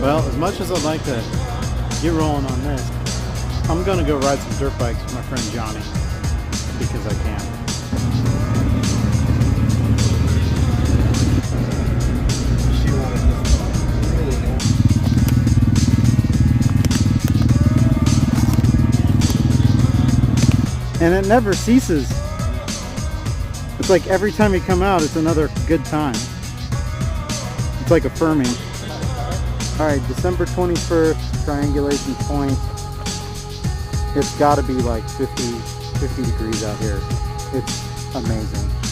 Well, as much as I'd like to get rolling on this, I'm gonna go ride some dirt bikes with my friend Johnny because I can. And it never ceases. It's like every time you come out, it's another good time. It's like affirming. All right, December 21st, triangulation point. It's got to be like 50 degrees out here. It's amazing.